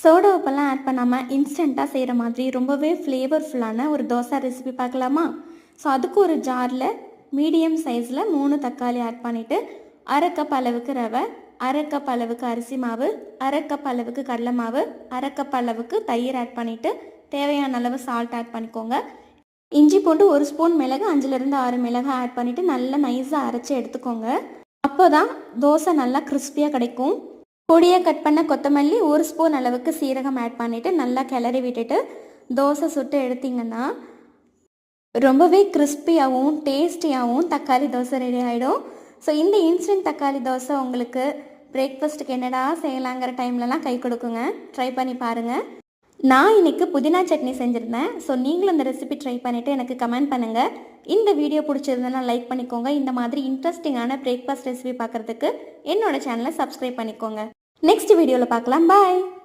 Soda உப்பெல்லாம் add பண்ணாமல் இன்ஸ்டண்ட்டாக செய்கிற மாதிரி ரொம்பவே ஃப்ளேவர்ஃபுல்லான ஒரு தோசை ரெசிபி பார்க்கலாமா? ஸோ அதுக்கு ஒரு ஜாரில் மீடியம் சைஸில் 3 தக்காளி ஆட் பண்ணிவிட்டு, அரை கப் அளவுக்கு ரவை, அரை கப் அளவுக்கு அரிசி மாவு, அரை கப் அளவுக்கு கடலை மாவு, அரை கப் அளவுக்கு தயிர் ஆட் பண்ணிவிட்டு, தேவையான அளவு சால்ட் ஆட் பண்ணிக்கோங்க. இஞ்சி பூண்டு 1 ஸ்பூன் மிளகு, 5லேருந்து 6 மிளகு ஆட் பண்ணிவிட்டு நல்லா நைஸாக அரைச்சி எடுத்துக்கோங்க. அப்போ தான் தோசை நல்லா கிறிஸ்பியாக கிடைக்கும். பொடியாக கட் பண்ண கொத்தமல்லி, 1 ஸ்பூன் அளவுக்கு சீரகம் ஆட் பண்ணிவிட்டு நல்லா கிளறி விட்டுட்டு தோசை சுட்டு எடுத்திங்கன்னா ரொம்பவே கிறிஸ்பியாகவும் டேஸ்டியாகவும் தக்காளி தோசை ரெடி ஆகிடும். ஸோ இந்த இன்ஸ்டன்ட் தக்காளி தோசை உங்களுக்கு பிரேக்ஃபாஸ்ட்டுக்கு என்னடா செய்யலாங்கிற டைம்லலாம் கை கொடுக்குங்க. ட்ரை பண்ணி பாருங்கள். நான் இன்றைக்கி புதினா சட்னி செஞ்சுருந்தேன். ஸோ நீங்களும் இந்த ரெசிபி ட்ரை பண்ணிவிட்டு எனக்கு கமெண்ட் பண்ணுங்கள். இந்த வீடியோ பிடிச்சிருந்தேன்னா லைக் பண்ணிக்கோங்க. இந்த மாதிரி இன்ட்ரெஸ்டிங்கான பிரேக்ஃபாஸ்ட் ரெசிபி பார்க்குறதுக்கு என்னோடய சேனலை சப்ஸ்கிரைப் பண்ணிக்கோங்க. நெக்ஸ்ட் வீடியோவில் பார்க்கலாம். பாய்.